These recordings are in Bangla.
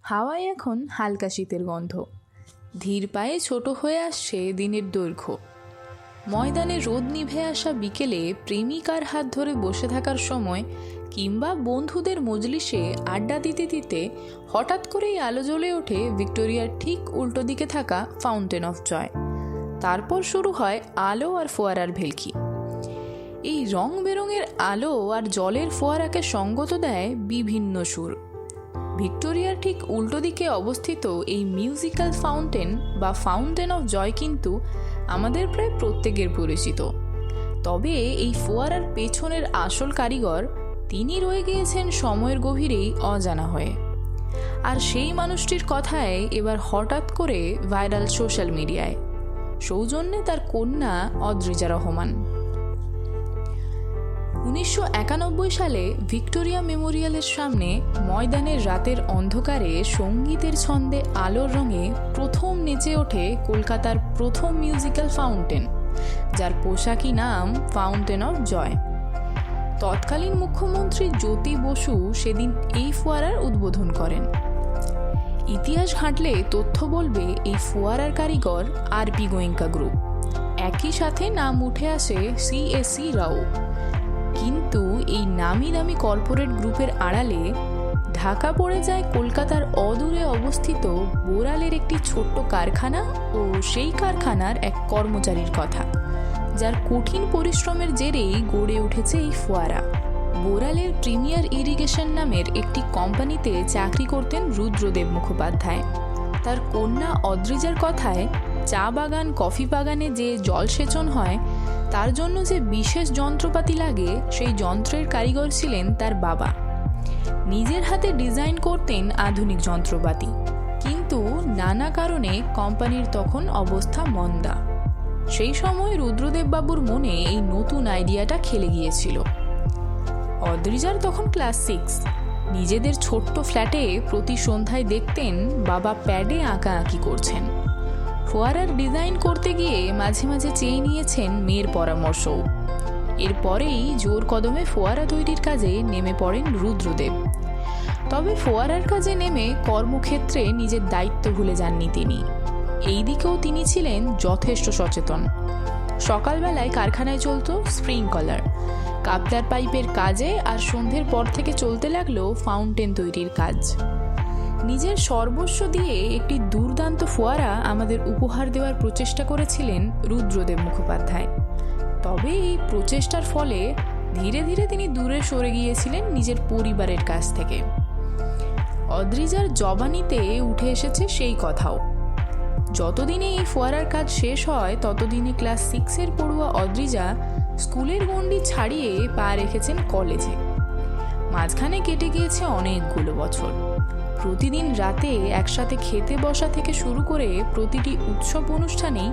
হাওয়ায় এখন হালকা শীতের গন্ধ, ধীর পায়ে ছোট হয়ে আসছে দিনের দৈর্ঘ্য। ময়দানে রোদ নিভে আসা বিকেলে প্রেমিকার হাত ধরে বসে থাকার সময় কিংবা বন্ধুদের মজলিসে আড্ডা দিতে দিতে হঠাৎ করেই আলো জ্বলে ওঠে ভিক্টোরিয়ার ঠিক উল্টো দিকে থাকা ফাউন্টেন অফ জয়। তারপর শুরু হয় আলো আর ফোয়ারার ভেলকি। এই রং বেরঙের আলো আর জলের ফোয়ারাকে সঙ্গত দেয় বিভিন্ন সুর। ভিক্টোরিয়ার ঠিক উল্টো দিকে অবস্থিত এই মিউজিক্যাল ফাউন্টেন বা ফাউন্টেন অফ জয় কিন্তু আমাদের প্রায় প্রত্যেকের পরিচিত। তবে এই ফোয়ারার পেছনের আসল কারিগর তিনি রয়ে গিয়েছেন সময়ের গভীরেই অজানা হয়ে। আর সেই মানুষটির কথায় এবার হঠাৎ করে ভাইরাল সোশ্যাল মিডিয়ায়, সৌজন্যে তার কন্যা অদ্রিজা রহমান। 1991 সালে ভিক্টোরিয়া মেমোরিয়ালের সামনে ময়দানের রাতের অন্ধকারে সঙ্গীতের ছন্দে আলোর রঙে প্রথম নেচে ওঠে কলকাতার প্রথম মিউজিক্যাল ফাউন্টেন, যার পোশাকি নাম ফাউন্টেন অফ জয়। তৎকালীন মুখ্যমন্ত্রী জ্যোতি বসু সেদিন এই ফোয়ারার উদ্বোধন করেন। ইতিহাস ঘাঁটলে তথ্য বলবে এই ফোয়ারার কারিগর আর.পি. গোয়েঙ্কা গ্রুপ। একই সাথে নাম উঠে আসে CSC রাও। কিন্তু এই নামি দামি কর্পোরেট গ্রুপের আড়ালে ঢাকা পড়ে যায় কলকাতার অদূরে অবস্থিত বোরালের একটি ছোট্ট কারখানা ও সেই কারখানার এক কর্মচারীর কথা, যার কঠিন পরিশ্রমের জেরেই গড়ে উঠেছে এই ফোয়ারা। বোরালের প্রিমিয়ার ইরিগেশন নামের একটি কোম্পানিতে চাকরি করতেন রুদ্রদেব মুখোপাধ্যায়। তার কন্যা অদ্রিজার কথায় চা বাগান কফি বাগানে যে জলসেচন হয় তার জন্য যে বিশেষ যন্ত্রপাতি লাগে সেই যন্ত্রের কারিগর ছিলেন তার বাবা। নিজের হাতে ডিজাইন করতেন আধুনিক যন্ত্রপাতি, কিন্তু নানা কারণে কোম্পানির তখন অবস্থা মন্দা। সেই সময় রুদ্রদেব বাবুর মনে এই নতুন আইডিয়াটা খেলে গিয়েছিল। অদ্রিজার তখন ক্লাস 6। নিজেদের ছোট্ট ফ্ল্যাটে প্রতি সন্ধ্যায় দেখতেন বাবা প্যাডে আঁকাআঁকি করছেন। ফোয়ারার ডিজাইন করতে গিয়ে মাঝে মাঝে চেয়ে নিয়েছেন মেয়ের পরামর্শও। এরপরেই জোর কদমে ফোয়ারা তৈরির কাজে নেমে পড়েন রুদ্রদেব। তবে ফোয়ারার কাজে নেমে কর্মক্ষেত্রে নিজের দায়িত্ব ভুলে যাননি তিনি। এই দিকেও তিনি ছিলেন যথেষ্ট সচেতন। সকালবেলায় কারখানায় চলত স্প্রিংকলার, কাপলার পাইপের কাজে, আর সন্ধ্যের পর থেকে চলতে লাগলো ফাউন্টেন তৈরির কাজ। নিজের সর্বস্ব দিয়ে একটি দুর্দান্ত ফোয়ারা আমাদের উপহার দেওয়ার প্রচেষ্টা করেছিলেন রুদ্রদেব মুখোপাধ্যায়। তবে এই প্রচেষ্টার ফলে ধীরে ধীরে তিনি দূরে সরে গিয়েছিলেন নিজের পরিবারের কাছ থেকে। অদ্রিজার জবানিতে উঠে এসেছে সেই কথাও। যতদিনে এই ফোয়ারার কাজ শেষ হয় ততদিনে ক্লাস 6-এর পড়ুয়া অদ্রিজা স্কুলের গণ্ডি ছাড়িয়ে পা রেখেছেন কলেজে। মাঝখানে কেটে গিয়েছে অনেকগুলো বছর। প্রতিদিন রাতে একসাথে খেতে বসা থেকে শুরু করে প্রতিটি উৎসব অনুষ্ঠানেই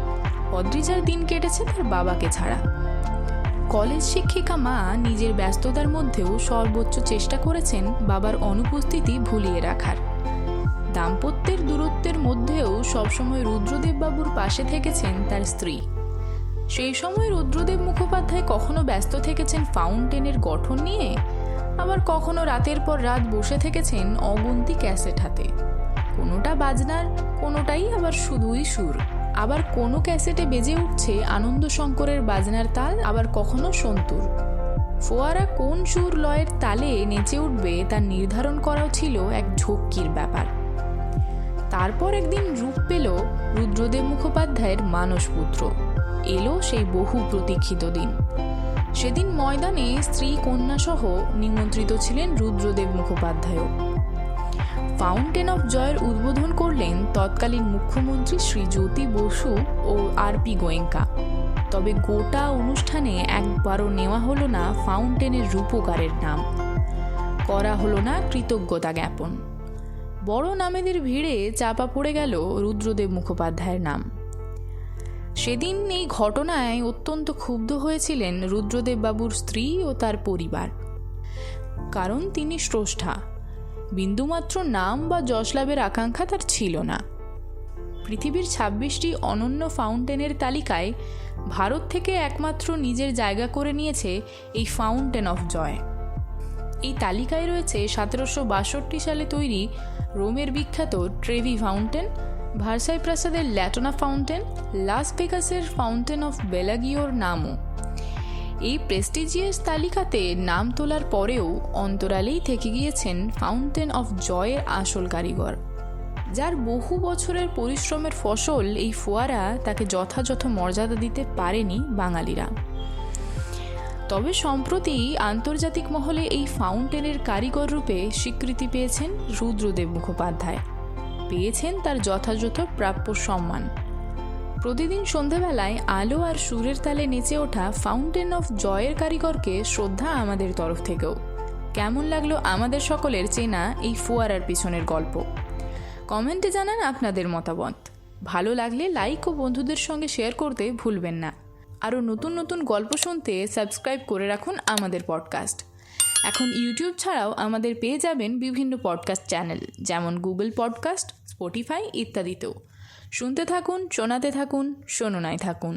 অদ্রিজার দিন কেটেছে তার বাবাকে ছাড়া। কলেজ শিক্ষিকা মা নিজের ব্যস্ততার মধ্যেও সর্বোচ্চ চেষ্টা করেছেন বাবার অনুপস্থিতি ভুলিয়ে রাখার। দাম্পত্যের দূরত্বের মধ্যেও সবসময় রুদ্রদেব বাবুর পাশে থেকেছেন তার স্ত্রী। সেই সময় রুদ্রদেব মুখোপাধ্যায় কখনো ব্যস্ত থেকেছেন ফাউন্টেনের গঠন নিয়ে, আবার কখনো রাতের পর রাত বসে থেকেছেন অগুন্তি ক্যাসেট হাতে। কোনোটা বাজনার, কোনোটাই আবার শুধুই সুর। আবার কোনো ক্যাসেটে বেজে উঠছে আনন্দ শঙ্করের বাজনার তাল, আবার কখনো সন্তুর। ফোয়ারা কোন সুর লয়ের তালে নেচে উঠবে তা নির্ধারণ করাও ছিল এক ঝক্কির ব্যাপার। তারপর একদিন রূপ পেল রুদ্রদেব মুখোপাধ্যায়ের মানসপুত্র। এলো সেই বহু প্রতীক্ষিত দিন। সেদিন ময়দানে স্ত্রী কন্যা সহ নিমন্ত্রিত ছিলেন রুদ্রদেব মুখোপাধ্যায়ও। ফাউন্টেন অফ জয়ের উদ্বোধন করলেন তৎকালীন মুখ্যমন্ত্রী শ্রী জ্যোতি বসু ও আর.পি. গোয়েঙ্কা। তবে গোটা অনুষ্ঠানে একবারও নেওয়া হলো না ফাউন্টেনের রূপকারের নাম, করা হলো না কৃতজ্ঞতা জ্ঞাপন। বড় নামেদের ভিড়ে চাপা পড়ে গেল রুদ্রদেব মুখোপাধ্যায়ের নাম। সেদিন এই ঘটনায় অত্যন্ত ক্ষুব্ধ হয়েছিলেন রুদ্রদেব বাবুর স্ত্রী ও তার পরিবার। কারণ তিনি স্রষ্টা, বিন্দুমাত্র নাম বা যশ লাভের আকাঙ্ক্ষা তার ছিল না। পৃথিবীর 26টি অনন্য ফাউন্টেনের তালিকায় ভারত থেকে একমাত্র নিজের জায়গা করে নিয়েছে এই ফাউন্টেন অফ জয়। এই তালিকায় রয়েছে 1762 সালে তৈরি রোমের বিখ্যাত ট্রেভি ফাউন্টেন, ভার্সাই প্রাসাদের ল্যাটোনা ফাউন্টেন, লাস ভেগাসের ফাউন্টেন অফ বেলাগিওর নামও। এই প্রেস্টিজিয়াস তালিকাতে নাম তোলার পরেও অন্তরালেই থেকে গিয়েছেন ফাউন্টেন অফ জয়ের আসল কারিগর, যার বহু বছরের পরিশ্রমের ফসল এই ফোয়ারা তাকে যথাযথ মর্যাদা দিতে পারেনি বাঙালিরা। তবে সম্প্রতি আন্তর্জাতিক মহলে এই ফাউন্টেনের কারিগর রূপে স্বীকৃতি পেয়েছেন রুদ্রদেব মুখোপাধ্যায়, পেয়েছেন তার যথাযথ প্রাপ্য সম্মান। প্রতিদিন সন্ধেবেলায় আলো আর সুরের তালে নেচে ওঠা ফাউন্টেন অফ জয়ের কারিগরকে শ্রদ্ধা আমাদের তরফ থেকেও। কেমন লাগলো আমাদের সকলের চেনা এই ফোয়ারার পিছনের গল্প? কমেন্টে জানান আপনাদের মতামত। ভালো লাগলে লাইক ও বন্ধুদের সঙ্গে শেয়ার করতে ভুলবেন না। আরও নতুন নতুন গল্প শুনতে সাবস্ক্রাইব করে রাখুন আমাদের পডকাস্ট। এখন ইউটিউব ছাড়াও আমাদের পেয়ে যাবেন বিভিন্ন পডকাস্ট চ্যানেল, যেমন গুগল পডকাস্ট, স্পটিফাই ইত্যাদিতেও। শুনতে থাকুন, শোনাতে থাকুন, শোনায় থাকুন।